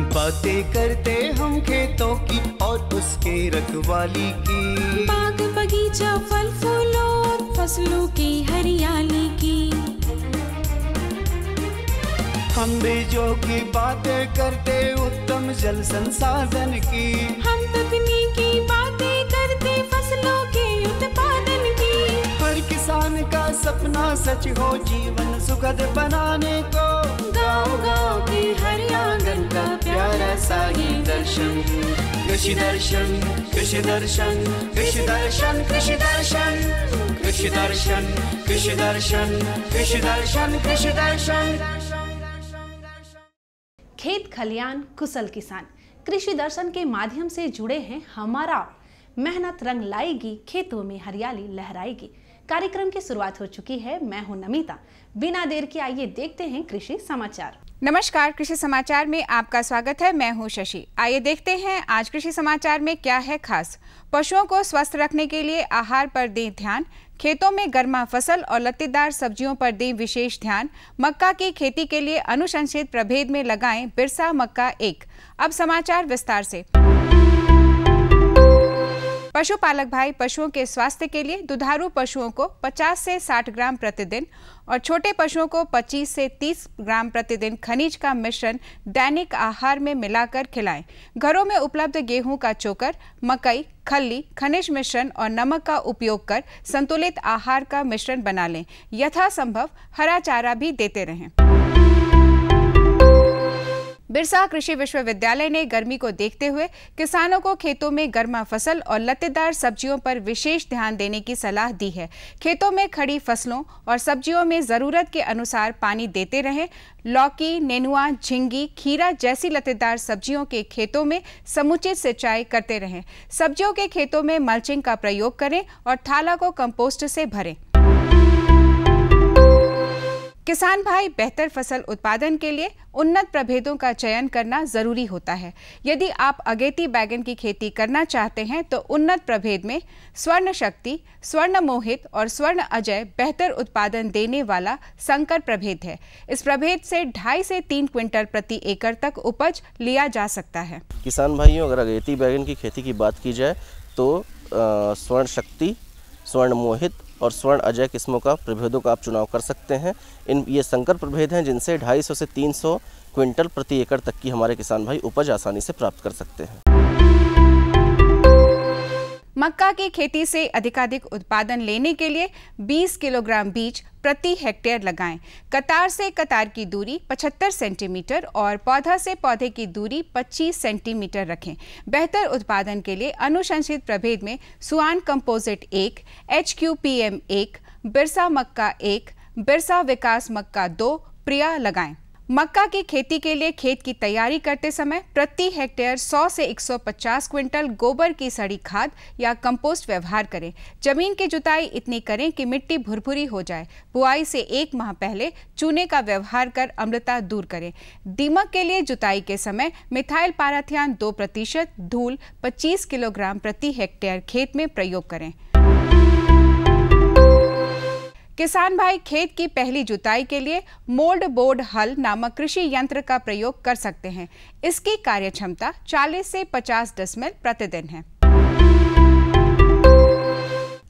बातें करते हम खेतों की और उसके रखवाली की, बाग बगीचा फल फूलों और फसलों की हरियाली की। हम बीजों की बातें करते उत्तम जल संसाधन की, हम तकनीकी बातें करते फसलों के उत्पादन की। हर किसान का सपना सच हो जीवन सुखद बनाने को, गाँव-गाँव के हर आंगन का प्यारा सा ये दर्शन। कृषि दर्शन, कृषि दर्शन, कृषि दर्शन, कृषि दर्शन, कृषि दर्शन, कृषि दर्शन, कृषि दर्शन, कृषि दर्शन। खेत खलियान कुशल किसान कृषि दर्शन के माध्यम से जुड़े हैं। हमारा मेहनत रंग लाएगी, खेतों में हरियाली लहराएगी। कार्यक्रम की शुरुआत हो चुकी है। मैं हूं नमिता। बिना देर के आइए देखते हैं कृषि समाचार। नमस्कार, कृषि समाचार में आपका स्वागत है। मैं हूं शशि। आइए देखते हैं आज कृषि समाचार में क्या है खास। पशुओं को स्वस्थ रखने के लिए आहार पर दें ध्यान, खेतों में गर्मा फसल और लत्तेदार सब्जियों पर दें विशेष ध्यान, मक्का की खेती के लिए अनुशंसित प्रभेद में लगाएं बिरसा मक्का 1। अब समाचार विस्तार से। पशुपालक भाई पशुओं के स्वास्थ्य के लिए दुधारू पशुओं को 50 से 60 ग्राम प्रतिदिन और छोटे पशुओं को 25 से 30 ग्राम प्रतिदिन खनिज का मिश्रण दैनिक आहार में मिलाकर खिलाएं। घरों में उपलब्ध गेहूं का चोकर, मकई, खल्ली, खनिज मिश्रण और नमक का उपयोग कर संतुलित आहार का मिश्रण बना लें। यथासंभव हरा चारा भी देते रहें। बिरसा कृषि विश्वविद्यालय ने गर्मी को देखते हुए किसानों को खेतों में गर्मा फसल और लत्तेदार सब्जियों पर विशेष ध्यान देने की सलाह दी है। खेतों में खड़ी फसलों और सब्जियों में जरूरत के अनुसार पानी देते रहें। लौकी, नेनुआ, झिंगी, खीरा जैसी लत्तेदार सब्जियों के खेतों में समुचित सिंचाई करते रहें। सब्जियों के खेतों में मल्चिंग का प्रयोग करें और थाला को कंपोस्ट से भरें। किसान भाई बेहतर फसल उत्पादन के लिए उन्नत प्रभेदों का चयन करना जरूरी होता है। यदि आप अगेती बैगन की खेती करना चाहते हैं तो उन्नत प्रभेद में स्वर्ण शक्ति, स्वर्ण मोहित और स्वर्ण अजय बेहतर उत्पादन देने वाला संकर प्रभेद है। इस प्रभेद से 2.5 से 3 क्विंटल प्रति एकड़ तक उपज लिया जा सकता है। किसान भाइयों, अगर अगेती बैगन की खेती की बात की जाए तो स्वर्ण शक्ति, स्वर्ण मोहित और स्वर्ण अजय किस्मों का प्रभेदों का आप चुनाव कर सकते हैं। ये संकर प्रभेद हैं जिनसे 250 से 300 क्विंटल प्रति एकड़ तक की हमारे किसान भाई उपज आसानी से प्राप्त कर सकते हैं। मक्का की खेती से अधिकाधिक उत्पादन लेने के लिए 20 किलोग्राम बीज प्रति हेक्टेयर लगाएं। कतार से कतार की दूरी 75 सेंटीमीटर और पौधा से पौधे की दूरी 25 सेंटीमीटर रखें। बेहतर उत्पादन के लिए अनुशंसित प्रभेद में सुआन कंपोजिट 1, HQPM 1, बिरसा मक्का 1, बिरसा विकास मक्का 2, प्रिया लगाएं। मक्का की खेती के लिए खेत की तैयारी करते समय प्रति हेक्टेयर 100 से 150 क्विंटल गोबर की सड़ी खाद या कंपोस्ट व्यवहार करें। जमीन की जुताई इतनी करें कि मिट्टी भुरभुरी हो जाए। बुआई से 1 माह पहले चूने का व्यवहार कर अम्लता दूर करें। दीमक के लिए जुताई के समय मिथाइल पाराथियान 2% धूल 25 किलोग्राम प्रति हेक्टेयर खेत में प्रयोग करें। किसान भाई खेत की पहली जुताई के लिए मोल्ड बोर्ड हल नामक कृषि यंत्र का प्रयोग कर सकते हैं। इसकी कार्यक्षमता 40 से 50 डेसिबल प्रतिदिन है।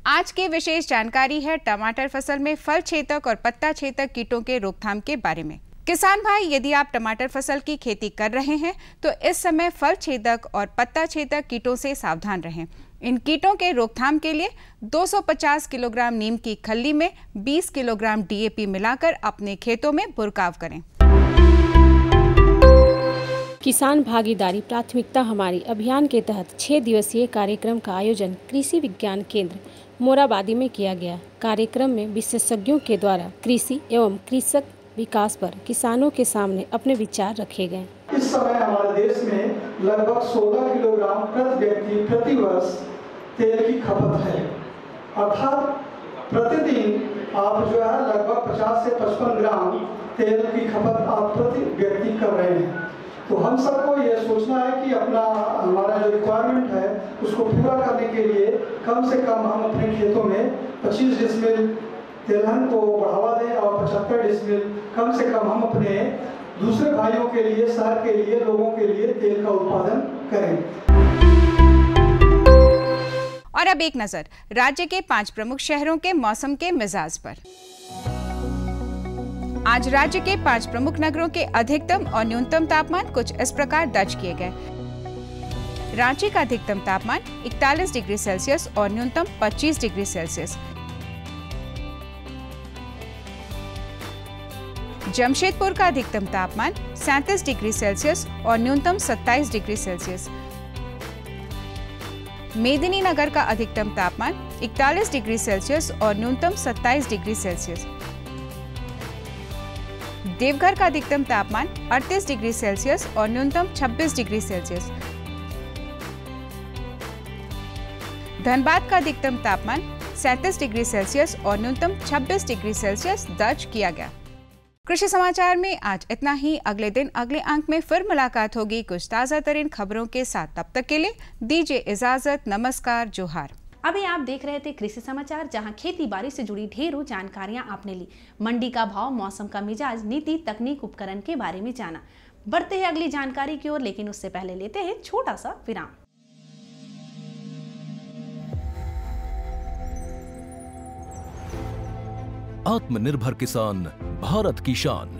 आज की विशेष जानकारी है टमाटर फसल में फल छेदक और पत्ता छेदक कीटों के रोकथाम के बारे में। किसान भाई, यदि आप टमाटर फसल की खेती कर रहे हैं तो इस समय फल छेदक और पत्ता छेदक कीटों से सावधान रहें। इन कीटों के रोकथाम के लिए 250 किलोग्राम नीम की खल्ली में 20 किलोग्राम DAP मिलाकर अपने खेतों में बुरकाव करें। किसान भागीदारी प्राथमिकता हमारी अभियान के तहत 6 दिवसीय कार्यक्रम का आयोजन कृषि विज्ञान केंद्र मोराबादी में किया गया। कार्यक्रम में विशेषज्ञों के द्वारा कृषि एवं कृषक विकास पर किसानों के सामने अपने विचार रखे गए। इस समय हमारे देश में लगभग 16 किलोग्राम प्रति व्यक्ति प्रति वर्ष तेल की खपत है। अर्थात प्रतिदिन आप जो है लगभग 50 से 55 ग्राम तेल की खपत आप प्रति व्यक्ति कर रहे हैं। तो हम सबको ये सोचना है कि अपना हमारा जो रिक्वायरमेंट है उसको पूरा करने के लिए कम से कम हम अपने खेतों में 25 डेसिबल तिलहन को बढ़ावा दें और 75 डेसिबल कम से कम हम अपने दूसरे भाइयों के लिए, शहर के लिए, लोगों के लिए तेल का उत्पादन करें। और अब एक नजर राज्य के 5 प्रमुख शहरों के मौसम के मिजाज पर। आज राज्य के 5 प्रमुख नगरों के अधिकतम और न्यूनतम तापमान कुछ इस प्रकार दर्ज किए गए। रांची का अधिकतम तापमान 41 डिग्री सेल्सियस और न्यूनतम 25 डिग्री सेल्सियस। जमशेदपुर का अधिकतम तापमान 37 डिग्री सेल्सियस और न्यूनतम 27 डिग्री सेल्सियस। मेदिनीनगर का अधिकतम तापमान 41 डिग्री सेल्सियस और न्यूनतम 27 डिग्री सेल्सियस। देवघर का अधिकतम तापमान 38 डिग्री सेल्सियस और न्यूनतम 26 डिग्री सेल्सियस। धनबाद का अधिकतम तापमान 37 डिग्री सेल्सियस और न्यूनतम 26 डिग्री सेल्सियस दर्ज किया गया। कृषि समाचार में आज इतना ही। अगले दिन अगले अंक में फिर मुलाकात होगी कुछ ताज़ा तरीन खबरों के साथ। तब तक के लिए दीजिए इजाजत। नमस्कार, जोहार। अभी आप देख रहे थे कृषि समाचार, जहां खेती बाड़ी से जुड़ी ढेरों जानकारियां आपने ली। मंडी का भाव, मौसम का मिजाज, नीति, तकनीक, उपकरण के बारे में जाना। बढ़ते हैं अगली जानकारी की ओर, लेकिन उससे पहले लेते हैं छोटा सा विराम। आत्मनिर्भर किसान भारत की शान।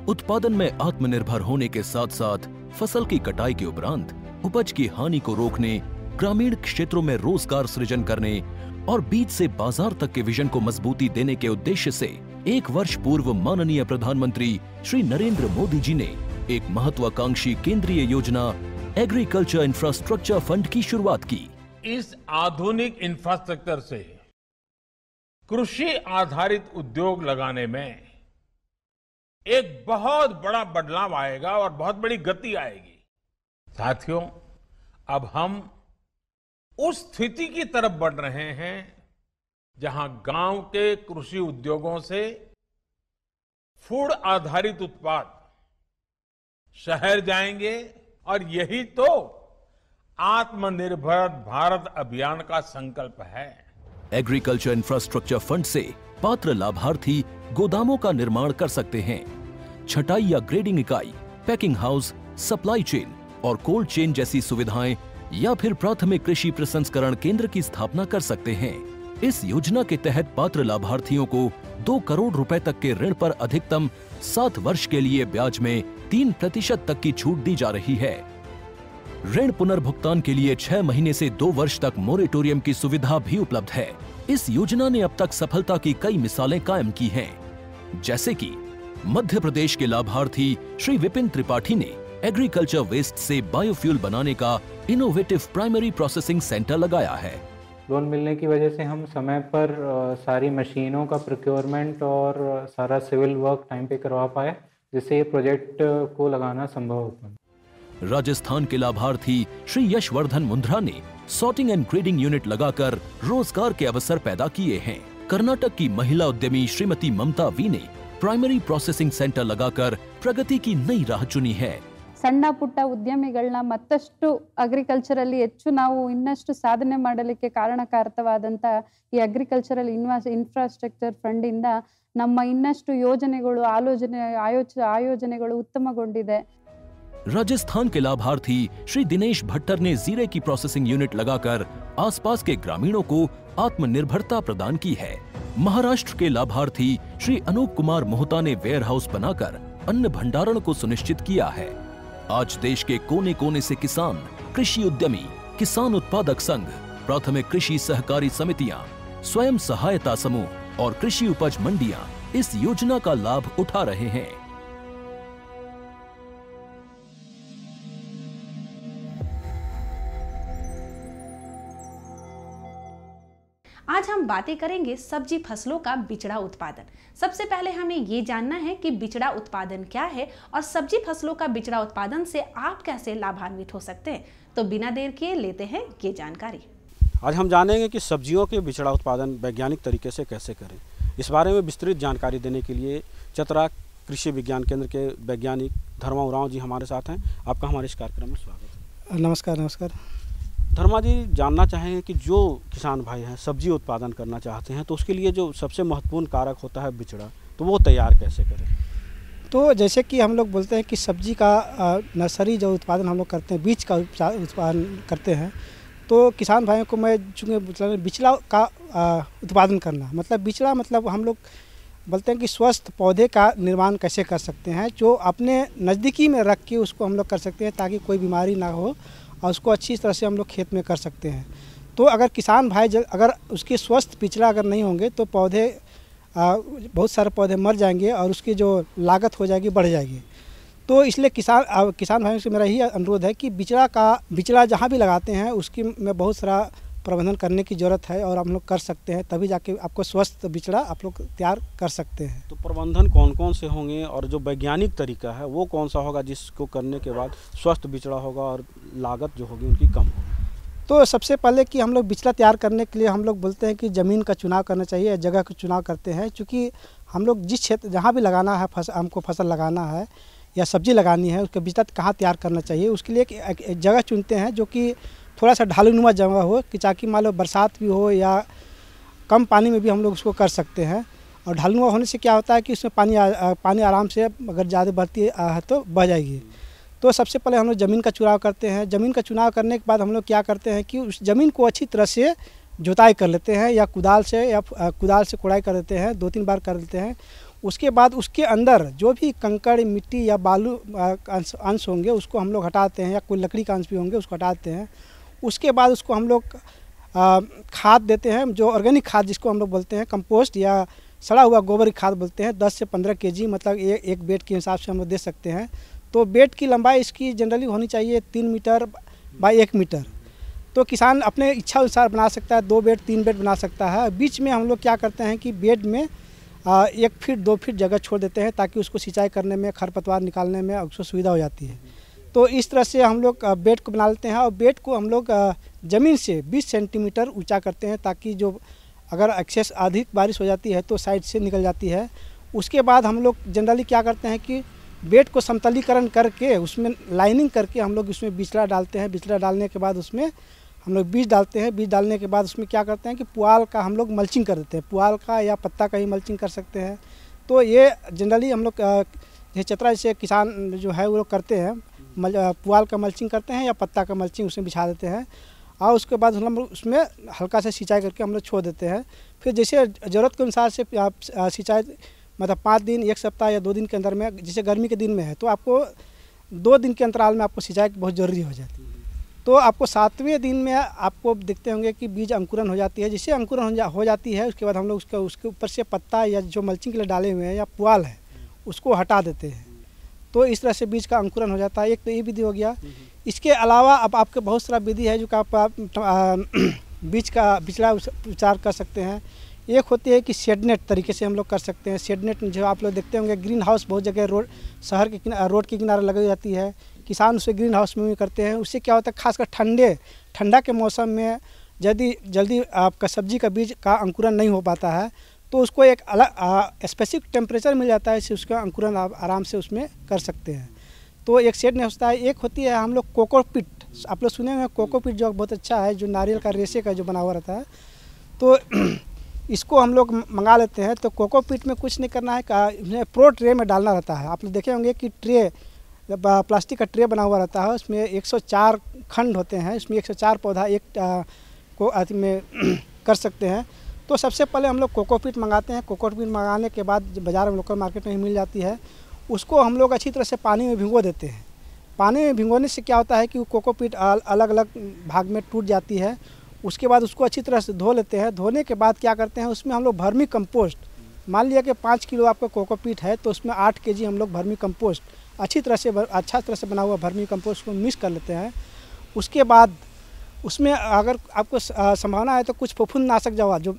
उत्पादन में आत्मनिर्भर होने के साथ साथ फसल की कटाई के उपरांत उपज की हानि को रोकने, ग्रामीण क्षेत्रों में रोजगार सृजन करने और बीज से बाजार तक के विजन को मजबूती देने के उद्देश्य से 1 वर्ष पूर्व माननीय प्रधानमंत्री श्री नरेंद्र मोदी जी ने एक महत्वाकांक्षी केंद्रीय योजना एग्रीकल्चर इंफ्रास्ट्रक्चर फंड की शुरुआत की। इस आधुनिक इंफ्रास्ट्रक्चर से कृषि आधारित उद्योग लगाने में एक बहुत बड़ा बदलाव आएगा और बहुत बड़ी गति आएगी। साथियों, अब हम उस स्थिति की तरफ बढ़ रहे हैं जहां गांव के कृषि उद्योगों से फूड आधारित उत्पाद शहर जाएंगे और यही तो आत्मनिर्भर भारत अभियान का संकल्प है। एग्रीकल्चर इंफ्रास्ट्रक्चर फंड से पात्र लाभार्थी गोदामों का निर्माण कर सकते हैं, छटाई या ग्रेडिंग इकाई, पैकिंग हाउस, सप्लाई चेन और कोल्ड चेन जैसी सुविधाएं या फिर प्राथमिक कृषि प्रसंस्करण केंद्र की स्थापना कर सकते हैं। इस योजना के तहत पात्र लाभार्थियों को 2 करोड़ रुपए तक के ऋण पर अधिकतम 7 वर्ष के लिए ब्याज में 3% तक की छूट दी जा रही है। ऋण पुनर्भुगतान के लिए 6 महीने से 2 वर्ष तक मोरेटोरियम की सुविधा भी उपलब्ध है। इस योजना ने अब तक सफलता की कई मिसालें कायम की हैं, जैसे कि मध्य प्रदेश के लाभार्थी श्री विपिन त्रिपाठी ने एग्रीकल्चर वेस्ट से बायोफ्यूल बनाने का इनोवेटिव प्राइमरी प्रोसेसिंग सेंटर लगाया है। लोन मिलने की वजह से हम समय पर सारी मशीनों का प्रोक्योरमेंट और सारा सिविल वर्क टाइम पे करवा पाए, जिससे ये प्रोजेक्ट को लगाना संभव हो पाया। राजस्थान के लाभार्थी श्री यशवर्धन मुंद्रा ने सॉर्टिंग एंड ग्रेडिंग यूनिट लगाकर रोजगार के अवसर पैदा किए हैं। कर्नाटक की महिला उद्यमी श्रीमती ममता वी ने प्राइमरी प्रोसेसिंग सेंटर लगाकर प्रगति की नई राह चुनी है। ಸಣ್ಣ ಪುಟ್ಟ ಉದ್ಯಮಿಗಳನ್ನ ಮತ್ತಷ್ಟು ಅಗ್ರಿಕಲ್ಚರಲ್ಲಿ ಹೆಚ್ಚು ನಾವು ಇನ್ನಷ್ಟು ಸಾಧನೆ ಮಾಡಲಿಕ್ಕೆ ಕಾರಣಕಾರಕವಾದಂತ ಈ ಅಗ್ರಿಕಲ್ಚರಲ್ ಇನ್ಫ್ರಾಸ್ಟ್ರಕ್ಚರ್ ಫಂಡ್ ಇಂದ ನಮ್ಮ ಇನ್ನಷ್ಟು ಯೋಜನೆಗಳು ಆಯೋಜನೆಗಳು ಉತ್ತಮಗೊಂಡಿದೆ। राजस्थान के लाभार्थी श्री दिनेश भट्टर ने जीरे की प्रोसेसिंग यूनिट लगाकर आसपास के ग्रामीणों को आत्मनिर्भरता प्रदान की है। महाराष्ट्र के लाभार्थी श्री अनूप कुमार मोहता ने वेयर हाउस बनाकर अन्न भंडारण को सुनिश्चित किया है। आज देश के कोने कोने से किसान, कृषि उद्यमी, किसान उत्पादक संघ, प्राथमिक कृषि सहकारी समितियां, स्वयं सहायता समूह और कृषि उपज मंडियां इस योजना का लाभ उठा रहे हैं। आज हम बातें करेंगे सब्जी फसलों का बिचड़ा उत्पादन। सबसे पहले हमें ये जानना है कि बिचड़ा उत्पादन क्या है और सब्जी फसलों का बिचड़ा उत्पादन से आप कैसे लाभान्वित हो सकते हैं। तो बिना देर किए लेते हैं ये जानकारी। आज हम जानेंगे कि सब्जियों के बिचड़ा उत्पादन वैज्ञानिक तरीके से कैसे करें। इस बारे में विस्तृत जानकारी देने के लिए चतरा कृषि विज्ञान केंद्र के वैज्ञानिक धर्मा उरांव जी हमारे साथ हैं। आपका हमारे इस कार्यक्रम में स्वागत है। नमस्कार। धर्मा जी, जानना चाहेंगे कि जो किसान भाई हैं सब्जी उत्पादन करना चाहते हैं तो उसके लिए जो सबसे महत्वपूर्ण कारक होता है बिचड़ा, तो वो तैयार कैसे करें? तो जैसे कि हम लोग बोलते हैं कि सब्जी का नर्सरी जो उत्पादन हम लोग करते हैं, बीज का उत्पादन करते हैं, तो किसान भाइयों को मैं चूँकि मतलब बिचड़ा का उत्पादन करना, मतलब बिचड़ा मतलब हम लोग बोलते हैं कि स्वस्थ पौधे का निर्माण कैसे कर सकते हैं, जो अपने नज़दीकी में रख के उसको हम लोग कर सकते हैं ताकि कोई बीमारी ना हो और उसको अच्छी तरह से हम लोग खेत में कर सकते हैं। तो अगर किसान भाई अगर उसके स्वस्थ बिचड़ा अगर नहीं होंगे तो पौधे बहुत सारे पौधे मर जाएंगे और उसकी जो लागत हो जाएगी बढ़ जाएगी। तो इसलिए किसान भाइयों से मेरा यही अनुरोध है कि बिचड़ा जहाँ भी लगाते हैं उसकी में बहुत सारा प्रबंधन करने की ज़रूरत है और हम लोग कर सकते हैं, तभी जाके आपको स्वस्थ बिचड़ा आप लोग तैयार कर सकते हैं। तो प्रबंधन कौन कौन से होंगे और जो वैज्ञानिक तरीका है वो कौन सा होगा जिसको करने के बाद स्वस्थ बिचड़ा होगा और लागत जो होगी उनकी कम होगी? तो सबसे पहले कि हम लोग बिचड़ा तैयार करने के लिए हम लोग बोलते हैं कि ज़मीन का चुनाव करना चाहिए, जगह का चुनाव करते हैं, क्योंकि हम लोग जिस क्षेत्र जहाँ भी लगाना है हमको फसल लगाना है या सब्जी लगानी है, उसका बिचड़ा कहाँ तैयार करना चाहिए, उसके लिए एक जगह चुनते हैं जो कि थोड़ा सा ढालूनुमा जगह हो कि ताकि मान लो बरसात भी हो या कम पानी में भी हम लोग उसको कर सकते हैं। और ढालूनुमा होने से क्या होता है कि उसमें पानी आराम से अगर ज़्यादा बढ़ती है तो बह जाएगी। तो सबसे पहले हम लोग ज़मीन का चुनाव करते हैं। ज़मीन का चुनाव करने के बाद हम लोग क्या करते हैं कि उस ज़मीन को अच्छी तरह से जुताई कर लेते हैं या कुदाल से कोड़ाई कर देते हैं, 2-3 बार कर देते हैं। उसके बाद उसके अंदर जो भी कंकड़ मिट्टी या बालू अंश होंगे उसको हम लोग हटाते हैं, या कोई लकड़ी का अंश भी होंगे उसको हटाते हैं। उसके बाद उसको हम लोग खाद देते हैं, जो ऑर्गेनिक खाद जिसको हम लोग बोलते हैं, कंपोस्ट या सड़ा हुआ गोबर की खाद बोलते हैं, 10 से 15 kg मतलब एक बेड के हिसाब से हम लोग दे सकते हैं। तो बेड की लंबाई इसकी जनरली होनी चाहिए 3 मीटर बाय 1 मीटर। तो किसान अपने इच्छा अनुसार बना सकता है, 2 बेड 3 बेड बना सकता है। बीच में हम लोग क्या करते हैं कि बेड में 1 फीट 2 फीट जगह छोड़ देते हैं ताकि उसको सिंचाई करने में, खरपतवार निकालने में उसको सुविधा हो जाती है। तो इस तरह से हम लोग बेड को बना लेते हैं और बेड को हम लोग ज़मीन से 20 सेंटीमीटर ऊंचा करते हैं ताकि जो अगर एक्सेस अधिक बारिश हो जाती है तो साइड से निकल जाती है। उसके बाद हम लोग जनरली क्या करते हैं कि बेड को समतलीकरण करके उसमें लाइनिंग करके हम लोग उसमें बिचड़ा डालते हैं। बिचड़ा डालने के बाद उसमें हम लोग बीज डालते हैं। बीज डालने के बाद उसमें क्या करते हैं कि पुआल का हम लोग मल्चिंग कर देते हैं, पुआल का या पत्ता का ही मल्चिंग कर सकते हैं। तो ये जनरली हम लोग चतरा जैसे किसान जो है वो लोग करते हैं, पुआल का मल्चिंग करते हैं या पत्ता का मल्चिंग उसमें बिछा देते हैं और उसके बाद हम लोग उसमें हल्का से सिंचाई करके हम लोग छोड़ देते हैं। फिर जैसे ज़रूरत के अनुसार से आप सिंचाई मतलब 5 दिन, 1 सप्ताह या 2 दिन के अंदर में, जैसे गर्मी के दिन में है तो आपको 2 दिन के अंतराल में आपको सिंचाई बहुत ज़रूरी हो जाती है। तो आपको 7वें दिन में आपको देखते होंगे कि बीज अंकुरन हो जाती है। जिससे अंकुरन हो जाती है उसके बाद हम लोग उसके ऊपर से पत्ता या जो मल्चिंग के लिए डाले हुए हैं या पुआल है उसको हटा देते हैं। तो इस तरह से बीज का अंकुरन हो जाता है। एक तो ये विधि हो गया। इसके अलावा अब आपके बहुत सारा विधि है जो कि आप बीज का बिचड़ा उपचार कर सकते हैं। एक होती है कि शेडनेट तरीके से हम लोग कर सकते हैं। शेडनेट जो आप लोग देखते होंगे, ग्रीन हाउस बहुत जगह रोड के किनारे लगाई जाती है। किसान उसे ग्रीन हाउस में भी करते हैं। उससे क्या होता है, खासकर ठंडा के मौसम में यदि जल्दी आपका सब्जी का बीज का अंकुरन नहीं हो पाता है तो उसको एक अलग स्पेसिफिक टेम्परेचर मिल जाता है, इससे उसका अंकुरन आप आराम से उसमें कर सकते हैं। तो एक शेडनेट होता है। एक होती है हम लोग कोकोपीट, आप लोग सुने होंगे कोकोपीट जो बहुत अच्छा है, जो नारियल का रेशे का जो बना हुआ रहता है। तो इसको हम लोग मंगा लेते हैं। तो कोकोपीट में कुछ नहीं करना है, प्रो ट्रे में डालना रहता है। आप लोग देखे होंगे कि ट्रे, प्लास्टिक का ट्रे बना हुआ रहता है, उसमें 104 खंड होते हैं, इसमें 104 पौधा एक को में कर सकते हैं। तो सबसे पहले हम लोग कोकोपीट मंगाते हैं। कोकोपीट मंगाने के बाद बाज़ार में लोकल मार्केट में मिल जाती है, उसको हम लोग अच्छी तरह से पानी में भिगो देते हैं। पानी में भिगोने से क्या होता है कि कोकोपीट अलग अलग भाग में टूट जाती है। उसके बाद उसको अच्छी तरह से धो लेते हैं। धोने के बाद क्या करते हैं, उसमें हम लोग वर्मी कंपोस्ट, मान लिया कि 5 किलो आपका कोकोपीट है तो उसमें 8 kg हम लोग वर्मी कंपोस्ट अच्छा तरह से बना हुआ वर्मी कंपोस्ट को मिक्स कर लेते हैं। उसके बाद उसमें अगर आपको संभावना है तो कुछ फफूंदनाशक दवा जो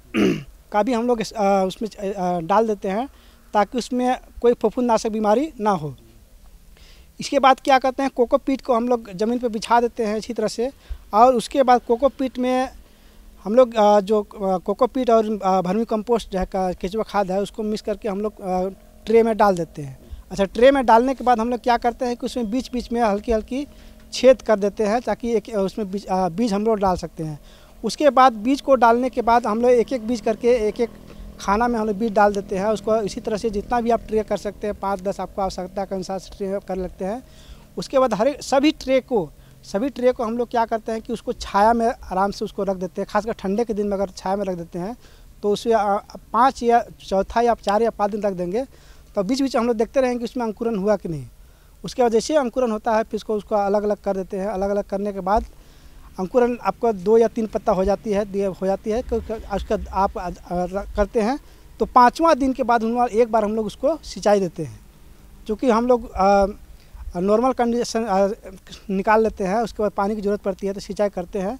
का भी हम लोग उसमें डाल देते हैं ताकि उसमें कोई फफूंदनाशक बीमारी ना हो। इसके बाद क्या करते हैं, कोकोपीट को हम लोग ज़मीन पे बिछा देते हैं अच्छी तरह से। और उसके बाद कोकोपीट में हम लोग जो कोकोपीट और वर्मी कंपोस्ट जो है केचुआ खाद है उसको मिक्स करके हम लोग ट्रे में डाल देते हैं। अच्छा, ट्रे में डालने के बाद हम लोग क्या करते हैं कि उसमें बीच बीच में हल्की हल्की छेद कर देते हैं ताकि एक उसमें बीज हम लोग डाल सकते हैं। उसके बाद बीज को डालने के बाद हम लोग एक एक बीज करके एक एक खाना में हम लोग बीज डाल देते हैं। उसको इसी तरह से जितना भी आप ट्रे कर सकते हैं 5-10 आपको आवश्यकता के अनुसार ट्रे कर लेते हैं। उसके बाद सभी ट्रे को हम लोग क्या करते हैं कि उसको छाया में आराम से उसको रख देते हैं। खासकर ठंडे के दिन में अगर छाया में रख देते हैं तो उसमें 5 या चौथा या 4 या 5 दिन रख देंगे तो बीच बीच हम लोग देखते रहेंगे कि उसमें अंकुरन हुआ कि नहीं। उसके बाद जैसे अंकुरन होता है फिर उसको अलग अलग कर देते हैं। अलग अलग करने के बाद अंकुरन आपका 2 या 3 पत्ता हो जाती है उसका आप करते हैं तो 5वां दिन के बाद एक बार हम लोग उसको सिंचाई देते हैं। चूँकि हम लोग नॉर्मल कंडीशन निकाल लेते हैं, उसके बाद पानी की ज़रूरत पड़ती है तो सिंचाई करते हैं।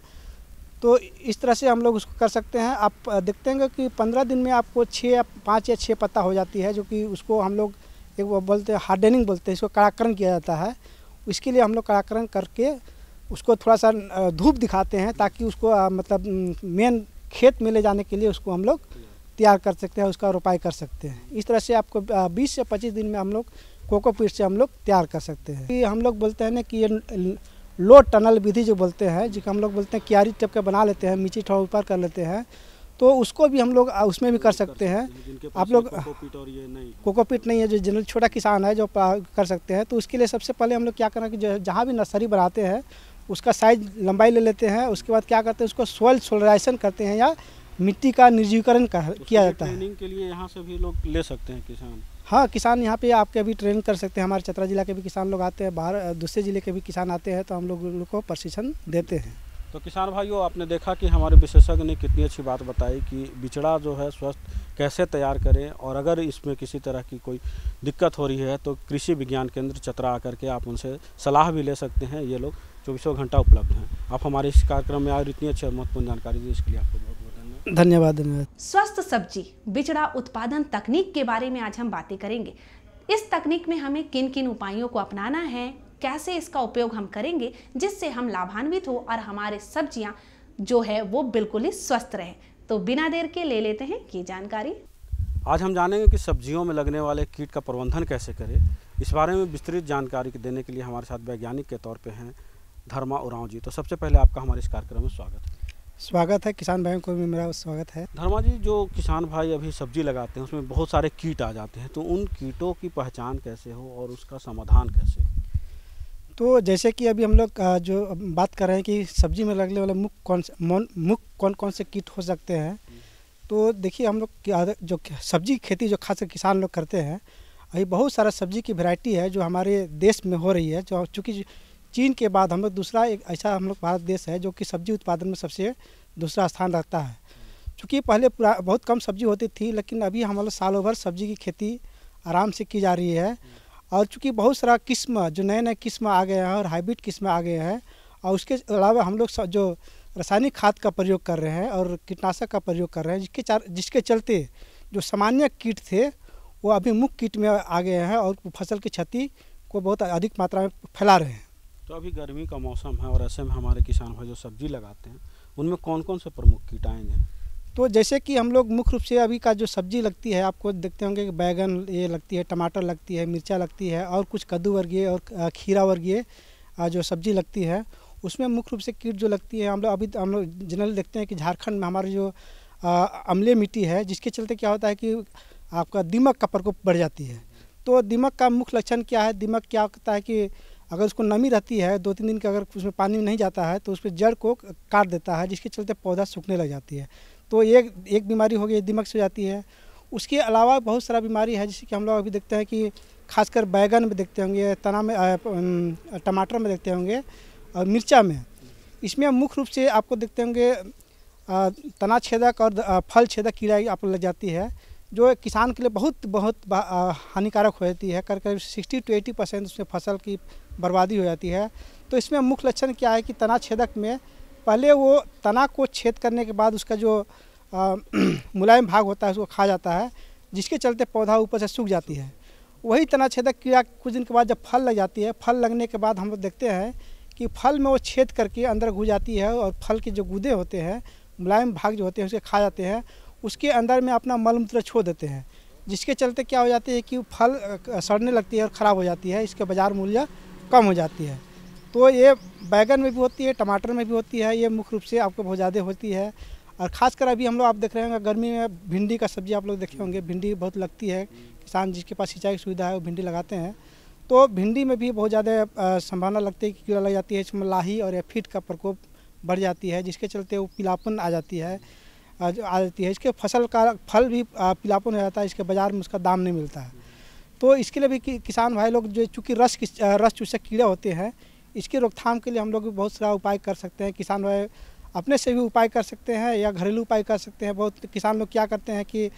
तो इस तरह से हम लोग उसको कर सकते हैं। आप देखते हैं कि 15 दिन में आपको 5 या 6 पत्ता हो जाती है, जो कि उसको हम लोग एक वो बोलते हैं हार्डनिंग बोलते हैं, इसको कड़ाकरण किया जाता है। इसके लिए हम लोग कड़ाकरण करके उसको थोड़ा सा धूप दिखाते हैं ताकि उसको मतलब मेन खेत में ले जाने के लिए उसको हम लोग तैयार कर सकते हैं, उसका रोपाई कर सकते हैं। इस तरह से आपको 20 से 25 दिन में हम लोग कोकोपीट से हम लोग तैयार कर सकते हैं। ये हम लोग बोलते हैं ना कि ये लो टनल विधि जो बोलते हैं, जिसको हम लोग बोलते हैं क्यारी टाइप का बना लेते हैं, नीचे थोड़ा ऊपर कर लेते हैं, तो उसको भी हम लोग उसमें भी कर सकते हैं। आप लोग कोकोपीट नहीं है, जो जनरल छोटा किसान है जो कर सकते हैं, तो उसके लिए सबसे पहले हम लोग क्या करना कि जहाँ भी नर्सरी बनाते हैं उसका साइज लंबाई ले लेते हैं। उसके बाद क्या करते हैं उसको सॉइल सोलराइजेशन करते हैं या मिट्टी का निर्जीवीकरण किया जाता है। ट्रेनिंग के लिए यहाँ से भी लोग ले सकते हैं किसान? हाँ, किसान यहाँ पे आपके अभी ट्रेनिंग कर सकते हैं। हमारे चतरा जिला के भी किसान लोग आते हैं, बाहर दूसरे ज़िले के भी किसान आते हैं, तो हम लोग को प्रशिक्षण देते हैं। तो किसान भाइयों, आपने देखा कि हमारे विशेषज्ञ ने कितनी अच्छी बात बताई कि बिचड़ा जो है स्वस्थ कैसे तैयार करें, और अगर इसमें किसी तरह की कोई दिक्कत हो रही है तो कृषि विज्ञान केंद्र चतरा आकर के आप उनसे सलाह भी ले सकते हैं। ये लोग 24 घंटा उपलब्ध हैं। आप हमारे इस कार्यक्रम में आज इतनी अच्छी और महत्वपूर्ण जानकारी दी, इसके लिए आपको बहुत बहुत धन्यवाद। स्वस्थ सब्जी बिचड़ा उत्पादन तकनीक के बारे में आज हम बातें करेंगे। इस तकनीक में हमें किन किन उपायों को अपनाना है, कैसे इसका उपयोग हम करेंगे जिससे हम लाभान्वित हो और हमारे सब्जियां जो है वो बिल्कुल ही स्वस्थ रहे। तो बिना देर के ले लेते हैं ये जानकारी। आज हम जानेंगे कि सब्जियों में लगने वाले कीट का प्रबंधन कैसे करें। इस बारे में विस्तृत जानकारी देने के लिए हमारे साथ वैज्ञानिक के तौर पे हैं धर्मा उरांव जी। तो सबसे पहले आपका हमारे इस कार्यक्रम में स्वागत है। किसान भाइयों को भी मेरा स्वागत है। धर्मा जी, जो किसान भाई अभी सब्जी लगाते हैं उसमें बहुत सारे कीट आ जाते हैं, तो उन कीटों की पहचान कैसे हो और उसका समाधान कैसे? तो जैसे कि अभी हम लोग जो बात कर रहे हैं कि सब्जी में लगने वाले मुख्य कौन कौन से कीट हो सकते हैं, तो देखिए हम लोग जो सब्जी खेती जो खास किसान लोग करते हैं, अभी बहुत सारा सब्जी की वैरायटी है जो हमारे देश में हो रही है। जो चूँकि चीन के बाद हम लोग दूसरा एक ऐसा हम लोग भारत देश है जो कि सब्जी उत्पादन में सबसे दूसरा स्थान रखता है। चूँकि पहले बहुत कम सब्जी होती थी, लेकिन अभी हम लोग सालों भर सब्जी की खेती आराम से की जा रही है। और चूँकि बहुत सारा किस्म जो नए नए किस्म आ गए हैं और हाइब्रिड किस्म आ गए हैं, और उसके अलावा हम लोग जो रासायनिक खाद का प्रयोग कर रहे हैं और कीटनाशक का प्रयोग कर रहे हैं, जिसके चलते जो सामान्य कीट थे वो अभी मुख्य कीट में आ गए हैं और फसल की क्षति को बहुत अधिक मात्रा में फैला रहे हैं। तो अभी गर्मी का मौसम है और ऐसे में हमारे किसान भाई जो सब्जी लगाते हैं उनमें कौन कौन से प्रमुख कीट आएंगे? तो जैसे कि हम लोग मुख्य रूप से अभी का जो सब्जी लगती है, आपको देखते होंगे कि बैगन ये लगती है, टमाटर लगती है, मिर्चा लगती है, और कुछ कद्दू वर्गीय और खीरा वर्गीय जो सब्जी लगती है, उसमें मुख्य रूप से कीट जो लगती है हम लोग जनरली देखते हैं कि झारखंड में हमारी जो अम्लीय मिट्टी है, जिसके चलते क्या होता है कि आपका दीमक का प्रकोप बढ़ जाती है। तो दीमक का मुख्य लक्षण क्या है? दीमक क्या होता है कि अगर उसको नमी रहती है 2-3 दिन का, अगर उसमें पानी नहीं जाता है तो उस पर जड़ को काट देता है, जिसके चलते पौधा सूखने लग जाती है। तो एक बीमारी हो गई, दीमक से हो जाती है। उसके अलावा बहुत सारा बीमारी है, जैसे कि हम लोग अभी देखते हैं कि खासकर बैगन में देखते होंगे, तना में, टमाटर में देखते होंगे और मिर्चा में। इसमें मुख्य रूप से आपको देखते होंगे तना छेदक और फल छेदक कीड़ा आप लग जाती है, जो किसान के लिए बहुत हानिकारक हो जाती है। करीब 60 to 80% उसमें फसल की बर्बादी हो जाती है। तो इसमें मुख्य लक्षण क्या है कि तना छेदक में पहले वो तना को छेद करने के बाद उसका जो मुलायम भाग होता है उसको खा जाता है, जिसके चलते पौधा ऊपर से सूख जाती है। वही तना छेदक कीड़ा कुछ दिन के बाद जब फल लग जाती है, फल लगने के बाद हम लोग देखते हैं कि फल में वो छेद करके अंदर घुस जाती है और फल के जो गूदे होते हैं, मुलायम भाग जो होते हैं, उसे खा जाते हैं। उसके अंदर में अपना मल मूत्र छोड़ देते हैं, जिसके चलते क्या हो जाती है कि फल सड़ने लगती है और ख़राब हो जाती है। इसके बाज़ार मूल्य कम हो जाती है। तो ये बैगन में भी होती है, टमाटर में भी होती है, ये मुख्य रूप से आपको बहुत ज़्यादा होती है। और खासकर अभी हम लोग आप देख रहे होंगे गर्मी में भिंडी का सब्जी आप लोग देखे होंगे, भिंडी बहुत लगती है। किसान जिसके पास सिंचाई की सुविधा है वो भिंडी लगाते हैं। तो भिंडी में भी बहुत ज़्यादा संभावना लगती है कि कीड़ा लग जाती है, इसमें लाही और एफिड का प्रकोप बढ़ जाती है, जिसके चलते वो पीलापन आ जाती है। इसके फसल का फल भी पीलापन हो जाता है, इसके बाज़ार में उसका दाम नहीं मिलता है। तो इसके लिए भी किसान भाई लोग जो चूँकि रस चूसक कीड़े होते हैं, इसकी रोकथाम के लिए हम लोग भी बहुत सारा उपाय कर सकते हैं। किसान भाई अपने से भी उपाय कर सकते हैं या घरेलू उपाय कर सकते हैं। बहुत किसान लोग क्या करते हैं कि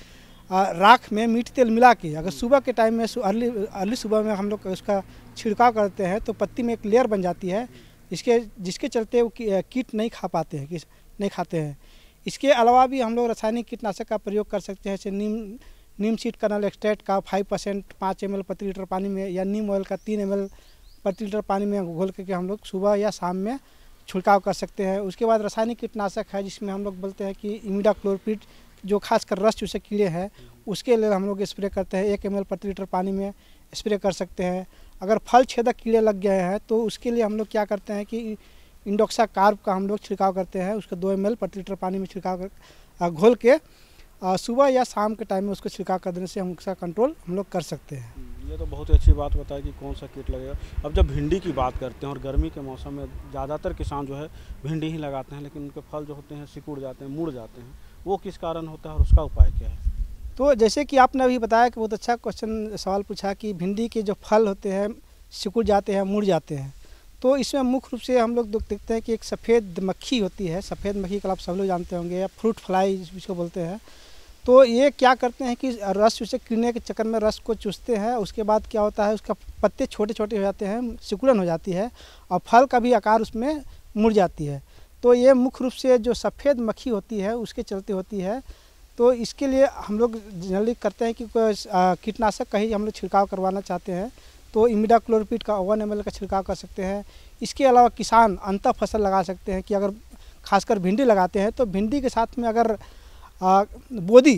राख में मीठी तेल मिला के अगर सुबह के टाइम में अर्ली सुबह में हम लोग उसका छिड़काव करते हैं तो पत्ती में एक लेयर बन जाती है, जिसके चलते वो कीट नहीं खा पाते हैं, नहीं खाते हैं। इसके अलावा भी हम लोग रासायनिक कीटनाशक का प्रयोग कर सकते हैं, जैसे नीम सीड कर्नल एक्सट्रैक्ट का 5% 5 ml प्रति लीटर पानी में, या नीम ऑयल का 3 ml प्रति लीटर पानी में घोल करके हम लोग सुबह या शाम में छिड़काव कर सकते हैं। उसके बाद रासायनिक कीटनाशक है जिसमें हम लोग बोलते हैं कि इमिडाक्लोपीड, जो खासकर रस चूसक कीड़े हैं उसके लिए हम लोग स्प्रे करते हैं। 1 ml प्रति लीटर पानी में स्प्रे कर सकते हैं। अगर फल छेदक कीड़े लग गए हैं तो उसके लिए हम लोग क्या करते हैं कि इंडोक्सा कार्ब का हम लोग छिड़काव करते हैं, उसको 2 ml प्रति लीटर पानी में छिड़काव कर घोल के सुबह या शाम के टाइम में उसको छिड़काव कर देने से हम उसका कंट्रोल हम लोग कर सकते हैं। ये तो बहुत ही अच्छी बात बताई कि कौन सा कीट लगेगा। अब जब भिंडी की बात करते हैं और गर्मी के मौसम में ज़्यादातर किसान जो है भिंडी ही लगाते हैं, लेकिन उनके फल जो होते हैं सिकुड़ जाते हैं, मुड़ जाते हैं, वो किस कारण होता है और उसका उपाय क्या है? तो जैसे कि आपने अभी बताया कि बहुत अच्छा सवाल पूछा कि भिंडी के जो फल होते हैं सिकुड़ जाते हैं, मुड़ जाते हैं। तो इसमें मुख्य रूप से हम लोग देखते हैं कि एक सफ़ेद मक्खी होती है, सफ़ेद मक्खी का आप सब लोग जानते होंगे, या फ्रूट फ्लाई जिसको बोलते हैं। तो ये क्या करते हैं कि रस उसे कीड़े के चक्कर में रस को चूसते हैं। उसके बाद क्या होता है, उसका पत्ते छोटे छोटे हो जाते हैं, सिकुड़न हो जाती है और फल का भी आकार उसमें मुड़ जाती है। तो ये मुख्य रूप से जो सफ़ेद मक्खी होती है उसके चलते होती है। तो इसके लिए हम लोग जनरली करते हैं कि कीटनाशक का ही हम लोग छिड़काव करवाना चाहते हैं तो इमिडाक्लोपीड का 1 ml का छिड़काव कर सकते हैं। इसके अलावा किसान अंतर फसल लगा सकते हैं कि अगर खासकर भिंडी लगाते हैं तो भिंडी के साथ में अगर बोदी,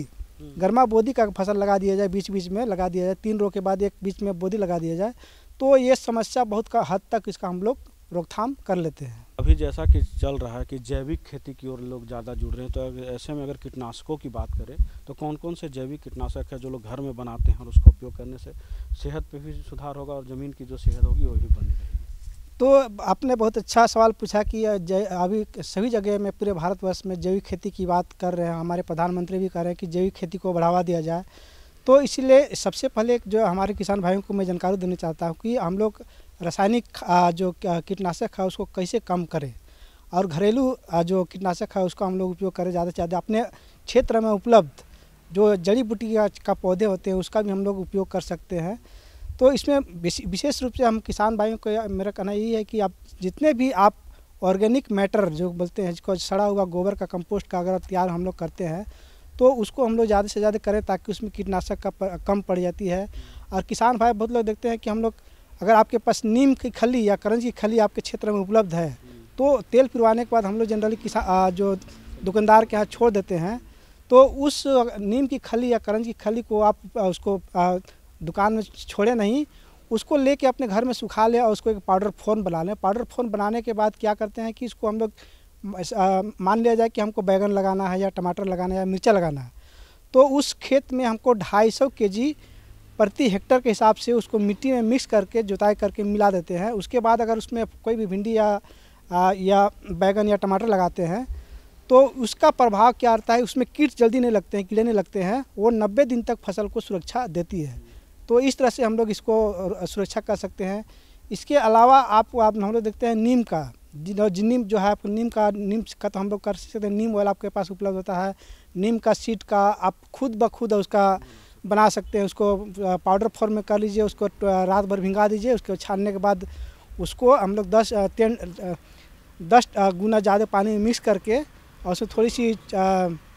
गर्मा बोदी का फसल लगा दिया जाए, बीच बीच में लगा दिया जाए, 3 रो के बाद एक बीच में बोदी लगा दिया जाए, तो ये समस्या बहुत का हद तक इसका हम लोग रोकथाम कर लेते हैं। अभी जैसा कि चल रहा है कि जैविक खेती की ओर लोग ज़्यादा जुड़ रहे हैं, तो ऐसे में अगर कीटनाशकों की बात करें तो कौन कौन से जैविक कीटनाशक है जो लोग घर में बनाते हैं और उसका उपयोग करने से सेहत पे भी सुधार होगा और ज़मीन की जो सेहत होगी वो भी बनी रहेगी? तो आपने बहुत अच्छा सवाल पूछा कि अभी सभी जगह में पूरे भारतवर्ष में जैविक खेती की बात कर रहे हैं, हमारे प्रधानमंत्री भी कह रहे हैं कि जैविक खेती को बढ़ावा दिया जाए। तो इसीलिए सबसे पहले जो हमारे किसान भाइयों को मैं जानकारी देना चाहता हूँ कि हम लोग रासायनिक जो कीटनाशक है उसको कैसे कम करें और घरेलू जो कीटनाशक है उसका हम लोग उपयोग करें ज़्यादा से ज़्यादा। अपने क्षेत्र में उपलब्ध जो जड़ी बूटी का पौधे होते हैं उसका भी हम लोग उपयोग कर सकते हैं। तो इसमें विशेष रूप से हम किसान भाइयों को मेरा कहना यही है कि आप जितने भी आप ऑर्गेनिक मैटर जो बोलते हैं, जिसको सड़ा हुआ गोबर का कंपोस्ट का अगर तैयार हम लोग करते हैं तो उसको हम लोग ज़्यादा से ज़्यादा करें ताकि उसमें कीटनाशक का कम पड़ जाती है। और किसान भाई बहुत लोग देखते हैं कि हम लोग अगर आपके पास नीम की खली या करंज की खली आपके क्षेत्र में उपलब्ध है तो तेल पिरवाने के बाद हम लोग जनरली जो दुकानदार के यहाँ छोड़ देते हैं, तो उस नीम की खली या करंज की खली को आप उसको दुकान में छोड़े नहीं, उसको लेके अपने घर में सुखा लें और उसको एक पाउडर फॉर्म बना लें। पाउडर फॉर्म बनाने के बाद क्या करते हैं कि इसको हम लोग मान लिया जाए कि हमको बैगन लगाना है या टमाटर लगाना है या मिर्चा लगाना है, तो उस खेत में हमको 250 kg प्रति हेक्टर के हिसाब से उसको मिट्टी में मिक्स करके जुताई करके मिला देते हैं। उसके बाद अगर उसमें कोई भी भिंडी या बैगन या टमाटर लगाते हैं तो उसका प्रभाव क्या आता है, उसमें कीट जल्दी नहीं लगते हैं, कीड़े नहीं लगते हैं, वो 90 दिन तक फसल को सुरक्षा देती है। तो इस तरह से हम लोग इसको सुरक्षा कर सकते हैं। इसके अलावा आप हम लोग देखते हैं नीम का नीम जो है आपको नीम का तो हम लोग कर सकते हैं। नीम ऑयल आपके पास उपलब्ध होता है, नीम का सीड का आप खुद ब खुद उसका बना सकते हैं। उसको पाउडर फॉर्म में कर लीजिए, उसको रात भर भिंगा दीजिए, उसको छानने के बाद उसको हम लोग 10 गुना ज़्यादा पानी में मिक्स करके और उसमें थोड़ी सी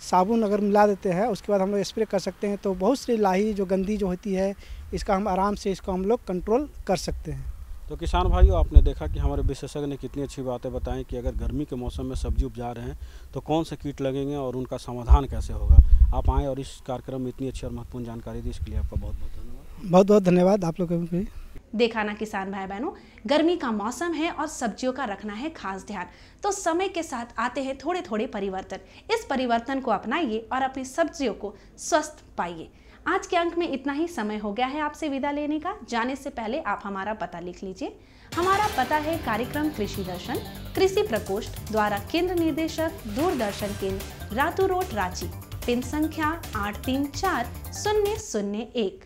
साबुन अगर मिला देते हैं, उसके बाद हम लोग स्प्रे कर सकते हैं। तो बहुत सी लाही जो गंदी जो होती है इसका हम आराम से इसको हम लोग कंट्रोल कर सकते हैं। तो किसान भाइयों, आपने देखा कि हमारे विशेषज्ञ ने कितनी अच्छी बातें बताएं कि अगर गर्मी के मौसम में सब्जी उपजा रहे हैं तो कौन से कीट लगेंगे और उनका समाधान कैसे होगा। आप आएँ और इस कार्यक्रम में इतनी अच्छी और महत्वपूर्ण जानकारी दी, इसके लिए आपका बहुत बहुत धन्यवाद। बहुत बहुत धन्यवाद आप लोगों को भी। देखा ना किसान भाई बहनों, गर्मी का मौसम है और सब्जियों का रखना है खास ध्यान। तो समय के साथ आते हैं थोड़े थोड़े परिवर्तन। इस परिवर्तन को अपनाइए और अपनी सब्जियों को स्वस्थ पाइए। आज के अंक में इतना ही। समय हो गया है आपसे विदा लेने का। जाने से पहले आप हमारा पता लिख लीजिए। हमारा पता है कार्यक्रम कृषि दर्शन, कृषि प्रकोष्ठ द्वारा केंद्र निदेशक, दूरदर्शन केंद्र, रातू रोड, रांची। पिन संख्या 834001।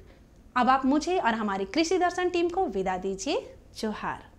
अब आप मुझे और हमारी कृषि दर्शन टीम को विदा दीजिए। जोहार।